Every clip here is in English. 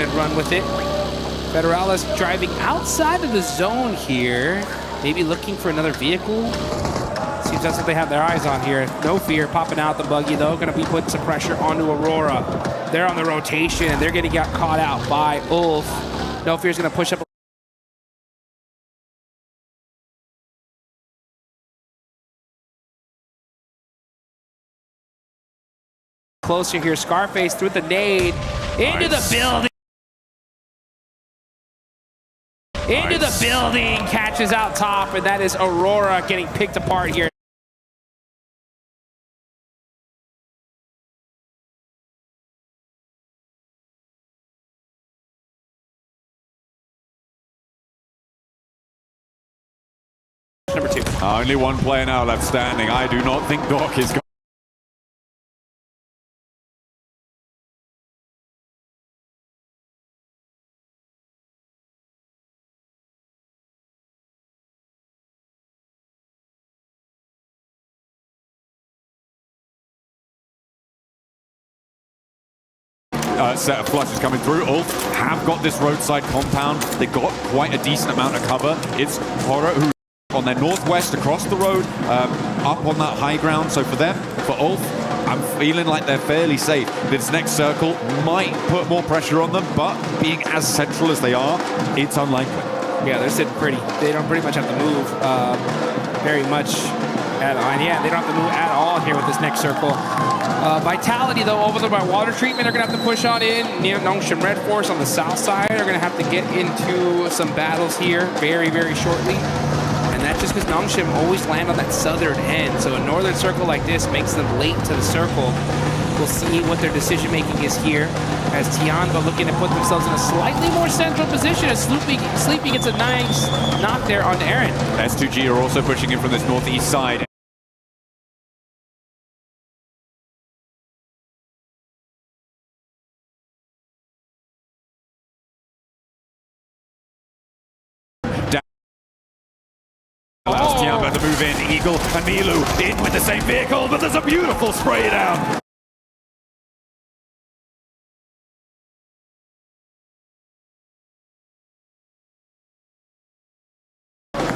and run with it. Federales driving outside of the zone here. Maybe looking for another vehicle. Seems that's what they have their eyes on here. No Fear popping out the buggy, though. Going to be putting some pressure onto Aurora. They're on the rotation, and they're going to get caught out by Ulf. No Fear's going to push up. Closer here. Scarface through the nade. Into the building. Into the building. Catches out top, and that is Aurora getting picked apart here. Number 2. Only one player now left standing. I do not think Doc is going. Set of flushes coming through. Ulf have got this roadside compound. They got quite a decent amount of cover. It's Horror who on their northwest across the road, up on that high ground. So for them, for Ulf, I'm feeling like they're fairly safe. This next circle might put more pressure on them, but being as central as they are, it's unlikely. Yeah, they're sitting pretty. They don't pretty much have to move very much at all. And yeah, they don't have to move at all here with this next circle. Vitality, though, over there by water treatment, are going to have to push on in. Near Nongshim Red Force on the south side are going to have to get into some battles here very, very shortly. And that's just because Nongshim always land on that southern end. So a northern circle like this makes them late to the circle. We'll see what their decision-making is here as Tianba looking to put themselves in a slightly more central position as Sleepy gets a nice knock there onto Aaron. S2G are also pushing in from this northeast side. Allows Tianba to move in. Eagle and Milu in with the same vehicle, but there's a beautiful spray down.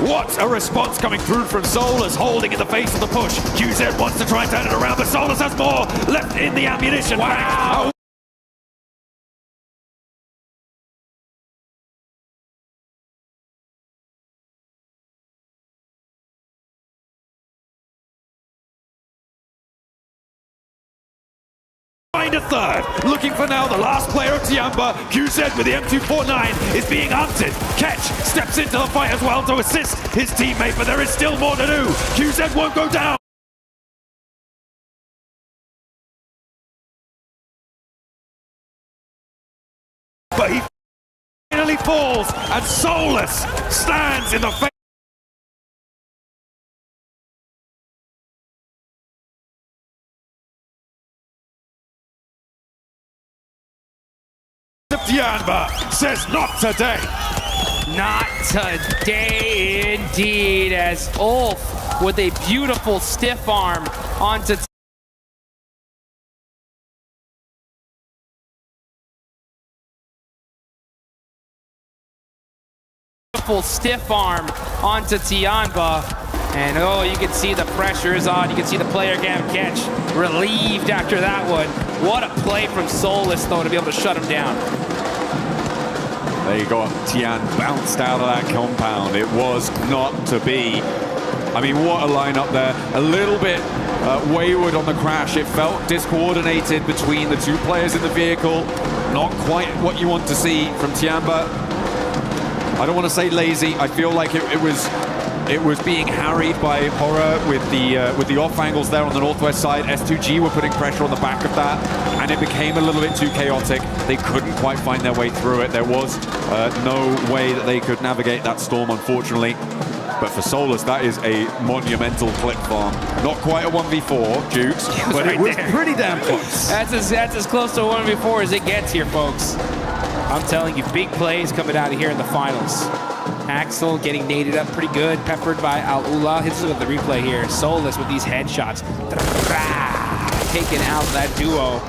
What a response coming through from Solus, holding in the face of the push. QZ wants to try and turn it around, but Solus has more left in the ammunition. Wow! Find a third, looking for now the last player of Tianba. QZ with the M249 is being hunted. Ketch steps into the fight as well to assist his teammate, but there is still more to do. QZ won't go down. But he finally falls, and Solus stands in the face of Tianba. Says not today. Not today, indeed, as Ulf with a beautiful stiff arm onto Tianba. And oh, you can see the pressure is on. You can see the player catch relieved after that one. What a play from Solus, though, to be able to shut him down. There you go. Tian bounced out of that compound. It was not to be. I mean, what a lineup there. A little bit wayward on the crash. It felt discoordinated between the two players in the vehicle. Not quite what you want to see from Tianba. I don't want to say lazy. I feel like it was being harried by Horror with the off angles there on the northwest side. S2G were putting pressure on the back of that, and it became a little bit too chaotic. They couldn't quite find their way through it. There was no way that they could navigate that storm, unfortunately. But for Solus, that is a monumental clip farm. Not quite a 1v4, Jukes, but it was pretty damn close. That's as close to a 1v4 as it gets here, folks. I'm telling you, big plays coming out of here in the finals. Axel getting naded up pretty good, peppered by Al-Ula. Let's look at the replay here. Solus with these headshots. Taking out that duo.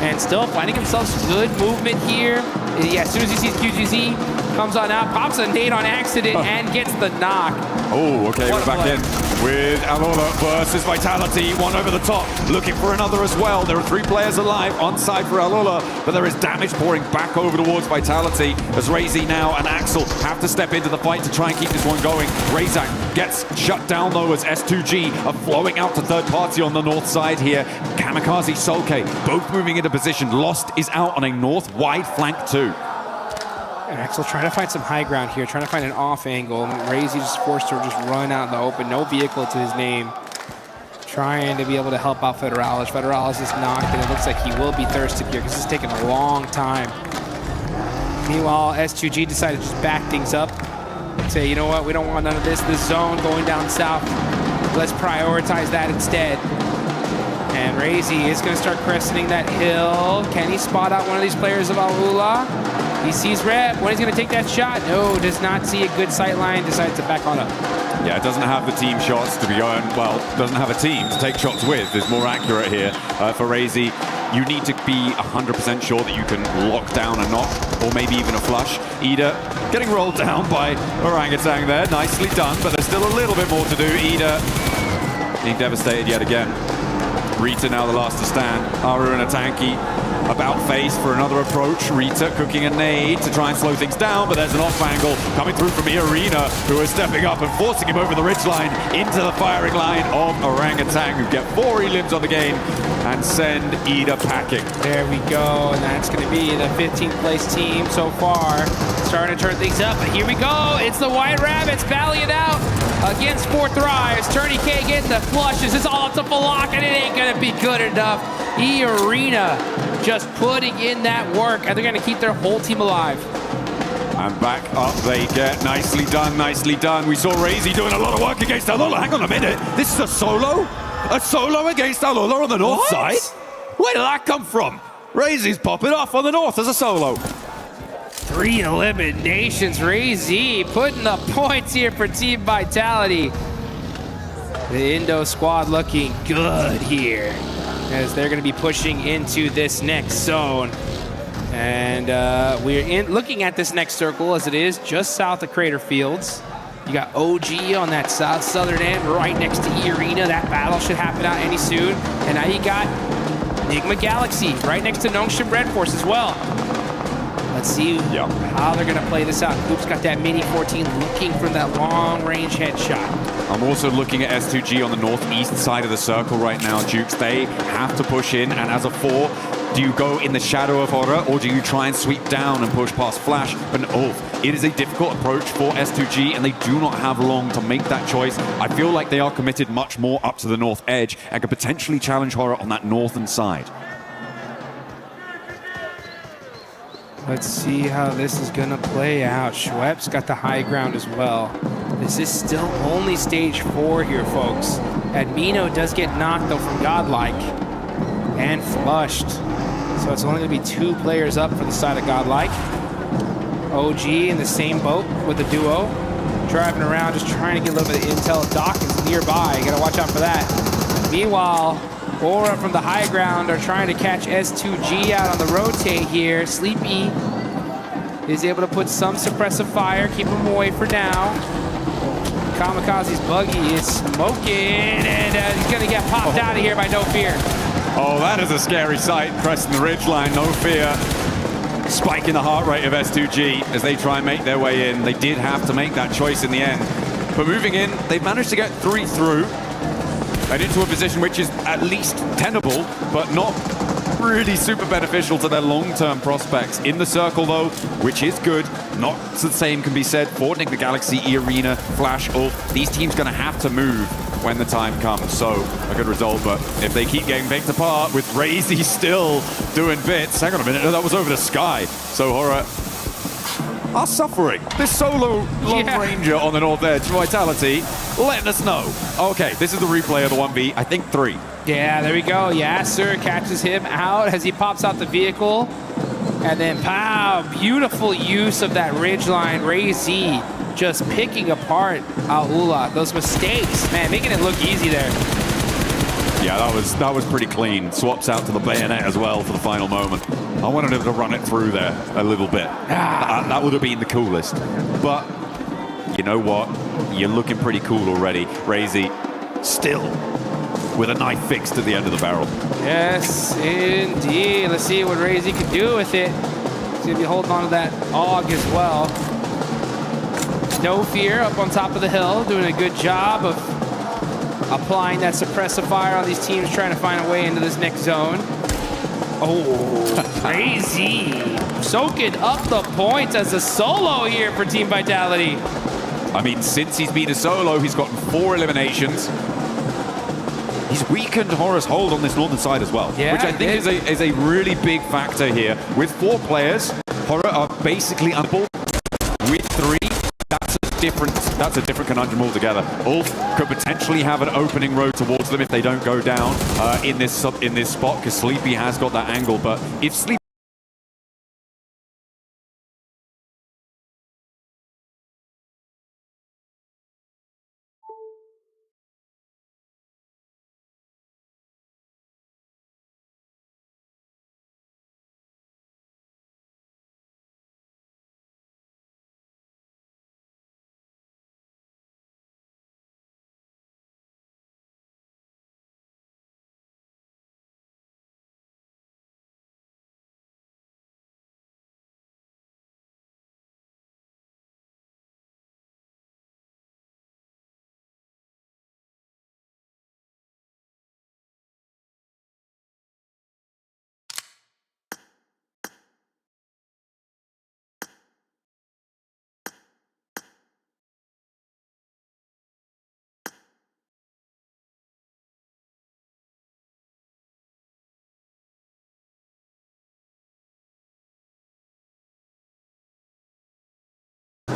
And still finding himself good movement here Yeah, as soon as he sees QGZ, comes on out, pops a nade on accident, and gets the knock. Oh, okay, What we're a back play. in with Alola versus Vitality. One over the top, looking for another as well. There are 3 players alive on side for Alola, but there is damage pouring back over towards Vitality as Razy now and Axel have to step into the fight to try and keep this one going. Razak gets shut down though as S2G are flowing out to third party on the north side here. Kamikaze, Solke, both moving into position. Lost is out on a north wide flank too. And Axel trying to find some high ground here, trying to find an off angle. Razy just forced to just run out in the open, no vehicle to his name. Trying to be able to help out Federalis. Federalis is knocked, and it looks like he will be thirsted here because it's taking a long time. Meanwhile, S2G decided to just back things up. Say, you know what, we don't want none of this. This zone going down south, let's prioritize that instead. And Razy is going to start cresting that hill. Can he spot out one of these players of Alula? He sees Rep. When he's going to take that shot? No, does not see a good sight line. Decides to back on up. Yeah, it doesn't have the team shots to be going, well, doesn't have a team to take shots with. Is more accurate here for Razy. You need to be 100% sure that you can lock down a knock, or maybe even a flush. Ida getting rolled down by Orangutan there. Nicely done, but there's still a little bit more to do. Ida being devastated yet again. Rita now the last to stand. Aru and Atanki about face for another approach. Rita cooking a nade to try and slow things down, but there's an off angle coming through from Arena, who is stepping up and forcing him over the ridgeline into the firing line of Orangutan, who get 4 elims on the game and send Ida packing. There we go, and that's going to be the 15th place team so far. Starting to turn things up, but here we go. It's the White Rabbits battling it out against 4 Thrives. Turney K getting the flushes. It's all up to Falak, and it ain't going to be good enough. Arena just putting in that work, and they're going to keep their whole team alive. And back up they get. Nicely done, nicely done. We saw Razy doing a lot of work against Alola. Hang on a minute. This is a solo? A solo against Alola on the north side? Where did that come from? Razy's popping off on the north as a solo. 3 eliminations. Razy putting the points here for Team Vitality. The Indo squad looking good here as they're going to be pushing into this next zone. And we're looking at this next circle as it is just south of Crater Fields. You got OG on that southern end right next to Arena. That battle should happen out any soon. And now you got Enigma Galaxy right next to Nongshim Red Force as well. Let's see how they're going to play this out. Coop's got that Mini 14 looking for that long-range headshot. I'm also looking at S2G on the northeast side of the circle right now, Jukes. They have to push in, and as a 4, do you go in the shadow of Aura, or do you try and sweep down and push past Flash? But it is a difficult approach for S2G, and they do not have long to make that choice. I feel like they are committed much more up to the north edge and could potentially challenge Horror on that northern side. Let's see how this is going to play out. Schwepp's got the high ground as well. This is still only stage 4 here, folks. Admino does get knocked, though, from Godlike and flushed. So it's only going to be 2 players up for the side of Godlike. OG in the same boat with the duo. Driving around, just trying to get a little bit of intel. Doc is nearby. You got to watch out for that. Meanwhile, Aura from the high ground are trying to catch S2G out on the rotate here. Sleepy is able to put some suppressive fire, keep him away for now. Kamikaze's buggy is smoking, and he's going to get popped out of here by No Fear. Oh, that is a scary sight, pressing the ridgeline, No Fear. Spiking the heart rate of S2G as they try and make their way in. They did have to make that choice in the end. But moving in, they've managed to get 3 through. And into a position which is at least tenable, but not really super beneficial to their long-term prospects. In the circle, though, which is good. Not the same can be said for Enigma Galaxy, Arena, Flash, Ulf. These teams going to have to move when the time comes. So, a good result, but if they keep getting picked apart with Razy still doing bits. Hang on a minute, no, that was over the sky. So, Horror are suffering. This solo long ranger on the north edge, Vitality, letting us know. Okay, this is the replay of the 1v, I think 3. Yeah, there we go. Yasser catches him out as he pops out the vehicle. And then, pow, beautiful use of that ridgeline. Razy just picking apart Aula. Those mistakes, man, making it look easy there. Yeah, that was pretty clean. Swaps out to the bayonet as well for the final moment. I wanted him to run it through there a little bit. That would have been the coolest. But you know what? You're looking pretty cool already. Razy still with a knife fixed to the end of the barrel. Yes, indeed. Let's see what Razy can do with it. See if he holds on to that AUG as well. No Fear up on top of the hill, doing a good job of applying that suppressive fire on these teams trying to find a way into this next zone. Oh, crazy. Soaking up the points as a solo here for Team Vitality. I mean, since he's been a solo, he's gotten 4 eliminations. He's weakened Horror's hold on this northern side as well, yeah, which I think is a really big factor here. With 4 players, Horror are basically unable. With 3, that's a different conundrum altogether. Ulf could potentially have an opening road towards them if they don't go down in this spot, because Sleepy has got that angle. But if Sleepy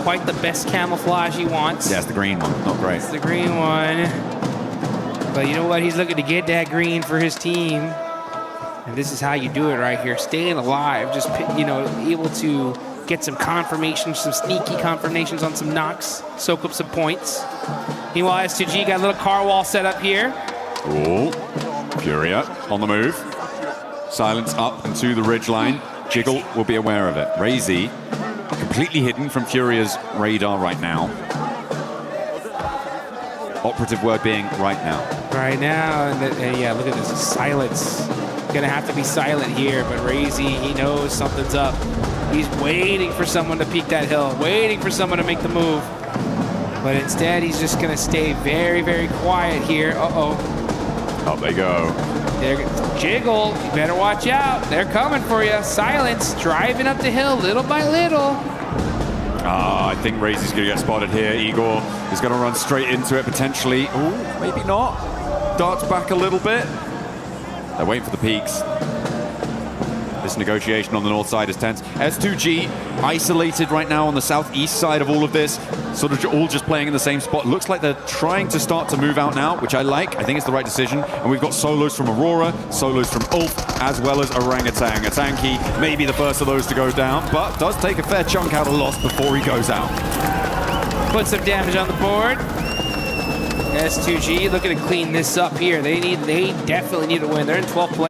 Quite the best camouflage he wants. Yeah, it's the green one. Not great. It's the green one. But you know what? He's looking to get that green for his team. And this is how you do it right here. Staying alive. Just, you know, able to get some confirmations, some sneaky confirmations on some knocks. Soak up some points. Meanwhile, S2G got a little car wall set up here. Oh, Furia on the move. Silence up and to the ridgeline. Jiggle will be aware of it. Razy completely hidden from Furia's radar right now. Operative word being right now. Right now, and yeah, look at this, silence. Gonna have to be silent here, but Razy, he knows something's up. He's waiting for someone to peek that hill, waiting for someone to make the move. But instead, he's just gonna stay very, very quiet here. Uh-oh. Up they go. Jiggle, you better watch out. They're coming for you. Silence, driving up the hill little by little. I think Razy's going to get spotted here. Igor is going to run straight into it, potentially. Oh, maybe not. Darts back a little bit. They're waiting for the peaks. This negotiation on the north side is tense. S2G isolated right now on the southeast side of all of this. Sort of all just playing in the same spot. Looks like they're trying to start to move out now, which I like. I think it's the right decision. And we've got solos from Aurora, solos from Ulf, as well as Orangutan. Atanki may be the first of those to go down, but does take a fair chunk out of loss before he goes out. Put some damage on the board. S2G looking to clean this up here. They definitely need to win. They're in 12th place.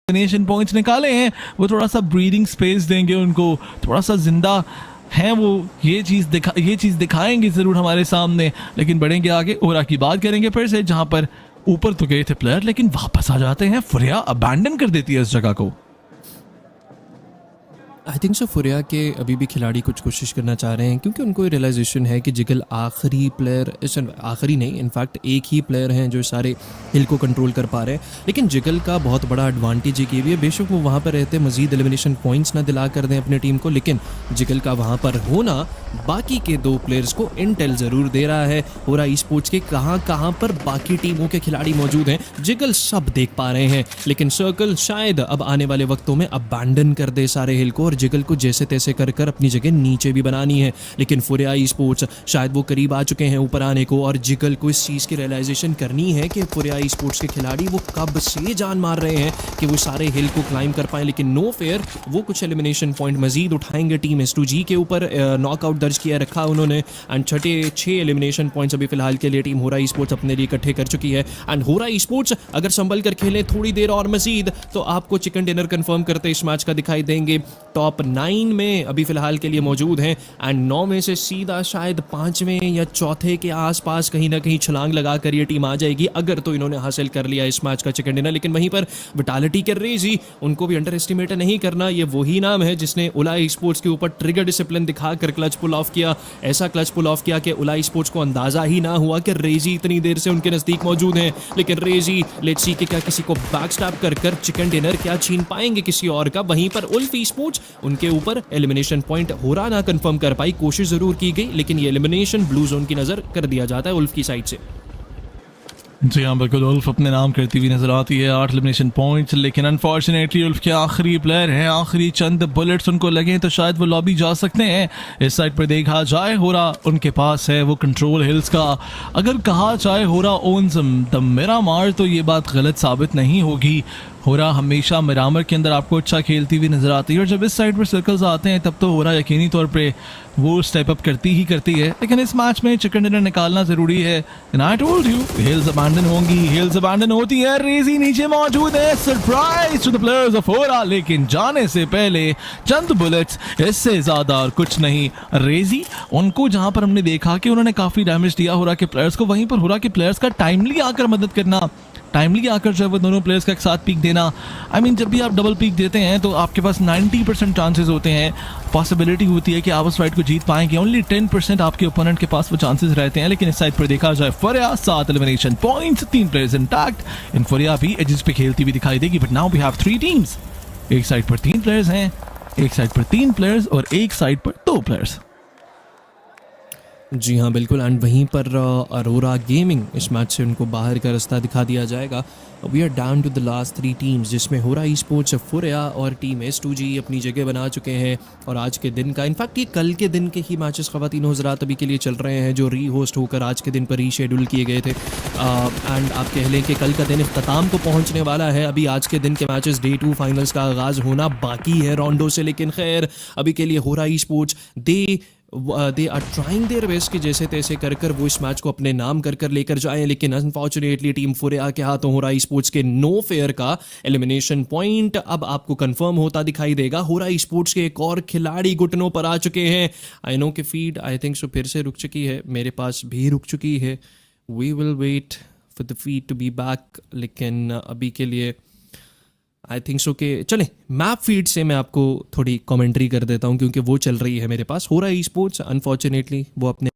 Destination points निकाले हैं, वो थोड़ा सा breathing space देंगे उनको, थोड़ा सा जिंदा हैं वो, ये चीज़ दिखाएंगे ज़रूर हमारे सामने. लेकिन बढ़ेंगे आगे, ओरा की बात करेंगे फिर से, जहाँ पर ऊपर तो गए थे प्लेयर लेकिन वापस आ जाते हैं. फुरिया अबैंडन कर देती है इस जगह को. आई थिंक सो फुरिया के अभी भी खिलाड़ी कुछ कोशिश करना चाह रहे हैं, क्योंकि उनको रियलाइजेशन है कि जिगल आखिरी प्लेयर, आखिरी नहीं, इनफैक्ट एक ही प्लेयर हैं जो सारे हिल को कंट्रोल कर पा रहे हैं. लेकिन जिगल का बहुत बड़ा एडवांटेज ये भी है, बेशक वो वहाँ पर रहते मजीद एलिमिनेशन पॉइंट्स ना दिला कर दें अपने टीम को, लेकिन जिगल का वहाँ पर होना बाकी के 2 प्लेयर्स को इंटेल ज़रूर दे रहा है. पूरा ई स्पोर्ट्स के कहाँ पर बाकी टीमों के खिलाड़ी मौजूद हैं, जिगल सब देख पा रहे हैं. लेकिन सर्कल शायद अब आने वाले वक्तों में अबैंडन कर दे सारे हिल को, और जिगल को जैसे तैसे कर कर अपनी जगह नीचे भी बनानी है। लेकिन फुरिया ई स्पोर्ट्स शायद वो करीब आ चुके हैं ऊपर आने को, और जिगल को इस चीज़ की रियलाइजेशन करनी है कि फुरिया ई स्पोर्ट्स के खिलाड़ी वो कब से जान मार रहे हैं कि वो सारे हिल को क्लाइंब कर पाएँ। लेकिन नो फेयर, वो कुछ एलिमिनेशन पॉइंट मजीद उठाएंगे। टीम S2G के ऊपर नॉकआउट दर्ज किया रखा उन्होंने, एंड छठे 6 एलिमिनेशन पॉइंट्स अभी फिलहाल के लिए टीम होरा ई स्पोर्ट्स अपने लिए इकट्ठे कर चुकी है। एंड होरा ई स्पोर्ट्स अगर संभल कर खेलें थोड़ी देर और मजीद तो आपको चिकन डिनर कंफर्म करते इस मैच का दिखाई देंगे। टॉप 9 में अभी फिलहाल के लिए मौजूद हैं, एंड 9 में से सीधा शायद 5वें या चौथे के आसपास कहीं ना कहीं छलांग लगाकर ये टीम आ जाएगी, अगर तो इन्होंने हासिल कर लिया इस मैच का चिकन डिनर। लेकिन वहीं पर विटालिटी के रेजी, उनको भी अंडर एस्टिमेट नहीं करना। ये वही नाम है जिसने उला ई स्पोर्ट्स के ऊपर ट्रिगर डिसिप्लिन दिखाकर क्लच पुल ऑफ किया। ऐसा क्लच पुल ऑफ किया कि उला ई स्पोर्ट्स को अंदाजा ही ना हुआ कि रेजी इतनी देर से उनके नजदीक मौजूद हैं। लेकिन रेजी लेट्स सी कि क्या किसी को बैकस्टैप कर कर चिकन डिनर क्या छीन पाएंगे किसी और का। वहीं पर उल्फ ई स्पोर्ट्स, उनके ऊपर एलिमिनेशन पॉइंट होरा ना कंफर्म कर पाई, कोशिश जरूर की गई लेकिन ये एलिमिनेशन ब्लू जोन की नजर कर दिया जाता है उल्फ की साइड से। जी हाँ बिल्कुल, उल्फ अपने नाम करती हुई नजर आती है, 8 एलिमिनेशन पॉइंट्स। लेकिन अनफॉर्चुनेटली उल्फ के आखिरी प्लेयर हैं, आखिरी चंद बुलेट्स उनको लगे तो शायद वो लॉबी जा सकते हैं। इस साइड पर देखा जाए होरा उनके पास है वो कंट्रोल हिल्स का। अगर कहा जाए होरा ओन्स द मिरामार तो ये बात गलत साबित नहीं होगी। होरा हमेशा मिरामर के अंदर आपको अच्छा खेलती हुई नजर आती है, और जब इस साइड पर सर्कल्स आते हैं तब तो होरा यकीनी तौर पे वो स्टेप अप करती ही करती है। लेकिन इस मैच में चिकन डिनर निकालना जरूरी है। And I told you hills abandon होंगी, हिल्स अबैंडन होती है। रेजी नीचे मौजूद है, surprise to the players of Hora. लेकिन जाने से पहले चंद बुलेट्स, इससे ज्यादा और कुछ नहीं। रेजी उनको जहां पर हमने देखा कि उन्होंने काफी डैमेज दिया होरा के प्लेयर्स को, वहीं पर होरा के प्लेयर्स का टाइमली आकर मदद करना, टाइमली आकर जो है वो दोनों प्लेयर्स का एक साथ पीक देना। आई मीन जब भी आप डबल पीक देते हैं तो आपके पास 90% चांसेस होते हैं, पॉसिबिलिटी होती है कि आप उस फाइट को जीत पाएंगे। ओनली 10% आपके ओपोनेंट के पास वो चांसेस रहते हैं। लेकिन इस साइड पर देखा जाए फरिया 7 एलिमिनेशन पॉइंट्स, 3 प्लेयर्स इंटैक्ट। इन फरिया भी एजेस पे खेलती हुई दिखाई देगी, but now we have 3 teams. एक साइड पर 3 प्लेयर्स हैं, एक साइड पर 3 प्लेयर्स और एक साइड पर 2 प्लेयर्स। जी हाँ बिल्कुल, एंड वहीं पर अरोरा गेमिंग इस मैच से उनको बाहर का रास्ता दिखा दिया जाएगा। We are down to the last 3 teams, जिसमें होरा ई स्पोर्ट्स, फुरिया और टीम S2G अपनी जगह बना चुके हैं। और आज के दिन का, इनफैक्ट ये कल के दिन के ही मैचेस ख़वातीन हज़रात अभी के लिए चल रहे हैं, जो री होस्ट होकर आज के दिन पर रीशेड्यूल किए गए थे। एंड आप कह लें कि कल का दिन इख्तिताम को पहुँचने वाला है। अभी आज के दिन के मैचेस डे 2 फाइनल्स का आगाज़ होना बाकी है रॉन्डो से। लेकिन खैर अभी के लिए Hora esports they are trying their best कि जैसे तैसे कर कर वो इस मैच को अपने नाम कर कर लेकर जाएं। लेकिन अनफॉर्चुनेटली टीम फुरिया के हाथों हो रहा है स्पोर्ट्स के नो फेयर का एलिमिनेशन पॉइंट अब आपको कंफर्म होता दिखाई देगा। हो रहा है स्पोर्ट्स के एक और खिलाड़ी घुटनों पर आ चुके हैं। आई नो कि फीड आई थिंक सो फिर से रुक चुकी है, मेरे पास भी रुक चुकी है। We will wait for the feed to be back. लेकिन अभी के लिए आई थिंक सो कि चलें मैप फीड से मैं आपको थोड़ी कमेंट्री कर देता हूं, क्योंकि वो चल रही है मेरे पास। हो रहा है स्पोर्ट्स अनफॉर्चुनेटली वो अपने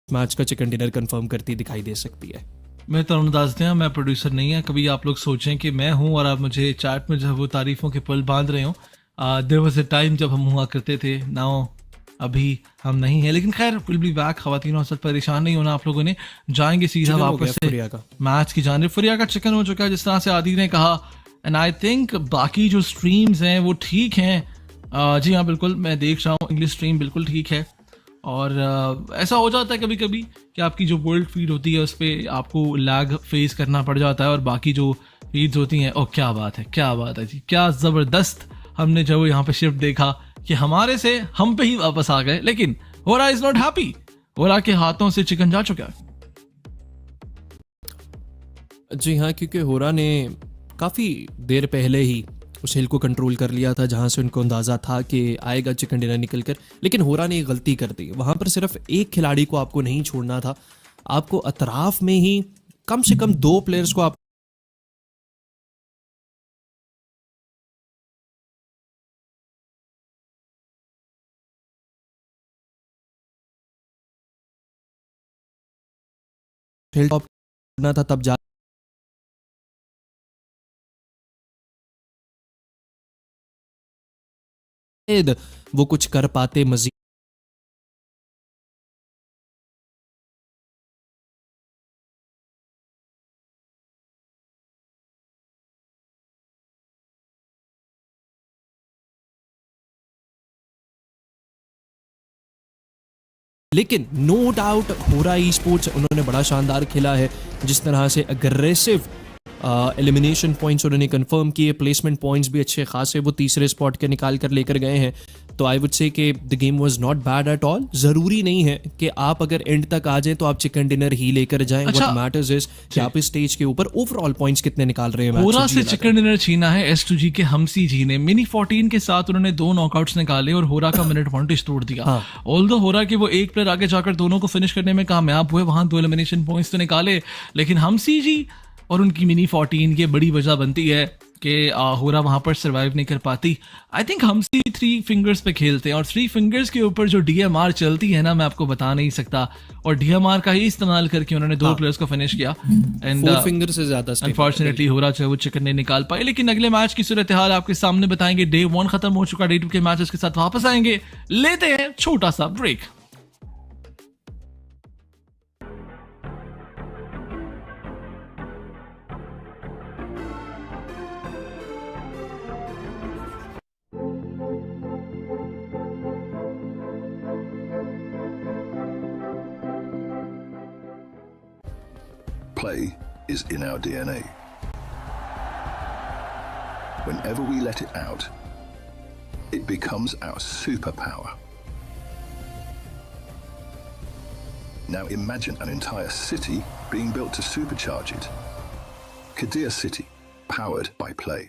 मैच का चिकन डिनर कंफर्म करती दिखाई दे सकती है। मैं तरुण दास हैं, मैं प्रोड्यूसर नहीं है। कभी आप लोग सोचें कि मैं हूं और आप मुझे चैट में जो है वो तारीफों के पुल बांध रहे हो। देयर वाज अ टाइम जब हम हुआ करते थे, नाउ अभी हम नहीं है। लेकिन खैर विल बी बैक। खवातीन और सब परेशान नहीं होना आप लोगों ने, जाएंगे सीधा वापस से मैच की जानिब। फुरिया का चिकन हो चुका है जिस तरह से आदि ने कहा। एंड आई थिंक बाकी जो स्ट्रीम्स हैं वो ठीक हैं। जी हाँ बिल्कुल, मैं देख रहा हूँ इंग्लिश स्ट्रीम बिल्कुल ठीक है। और ऐसा हो जाता है कभी कभी कि आपकी जो वर्ल्ड फीड होती है उस पर आपको लैग फेस करना पड़ जाता है, और बाकी जो फीड्स होती हैं, ओ क्या बात है, क्या बात है जी, क्या ज़बरदस्त हमने जब यहाँ पे शिफ्ट देखा कि हमारे से हम पे ही वापस आ गए। लेकिन होरा इज नॉट हैप्पी, होरा के हाथों से चिकन जा चुका है। जी हाँ, क्योंकि होरा ने काफ़ी देर पहले ही उस हिल को कंट्रोल कर लिया था जहाँ से उनको अंदाज़ा था कि आएगा चिकन डिनर निकल कर। लेकिन होरा ने एक गलती कर दी, वहाँ पर सिर्फ एक खिलाड़ी को आपको नहीं छोड़ना था, आपको अतराफ में ही कम से कम 2 प्लेयर्स को आप हिल टॉप करना था, तब जा वो कुछ कर पाते मजीद। लेकिन नो डाउट होरा ई स्पोर्ट्स उन्होंने बड़ा शानदार खेला है, जिस तरह से अग्रेसिव एलिमिनेशन पॉइंट्स उन्होंने कंफर्म किए, प्लेसमेंट पॉइंट्स भी अच्छे खासे वो तीसरे स्पॉट के निकाल कर लेकर गए हैं। तो आई वुड से कि the game was not bad at all. ज़रूरी नहीं है कि आप अगर एंड तक आ जाएं तो आप चिकन डिनर ही लेकर जाएं। व्हाट मैटर्स इज कि आप इस स्टेज के ऊपर ओवरऑल पॉइंट्स कितने निकाल रहे हैं। होरा से चिकन डिनर छीना है S2G के हमसी जी ने। मिनी 14 के साथ उन्होंने 2 नॉकआउट्स निकाले और होरा का मिनट एडवांटेज तोड़ दिया। ऑल्दो होरा के वो एक प्लेयर आगे जाकर दोनों को फिनिश करने में कामयाब हुए, वहां 2 एलिमिनेशन पॉइंट्स तो निकाले, लेकिन हमसी जी और उनकी मिनी 14 की बड़ी वजह बनती है कि होरा वहां पर सरवाइव नहीं कर पाती। आई थिंक हमसी 3 फिंगर्स पे खेलते हैं और 3 फिंगर्स के ऊपर जो DMR चलती है ना, मैं आपको बता नहीं सकता, और DMR का ही इस्तेमाल करके उन्होंने 2 प्लेयर्स को फिनिश किया एंड 4 फिंगर से ज्यादा अनफॉर्चुनेटली होरा जो है वो चिकन नहीं निकाल पाए। लेकिन अगले मैच की सूरत हाल आपके सामने बताएंगे। डे 1 खत्म हो चुका, डे 2 के मैचेस के साथ वापस आएंगे। लेते हैं छोटा सा break. Play is in our DNA. Whenever we let it out, it becomes our superpower. Now imagine an entire city being built to supercharge it. Qiddiya City, powered by Play.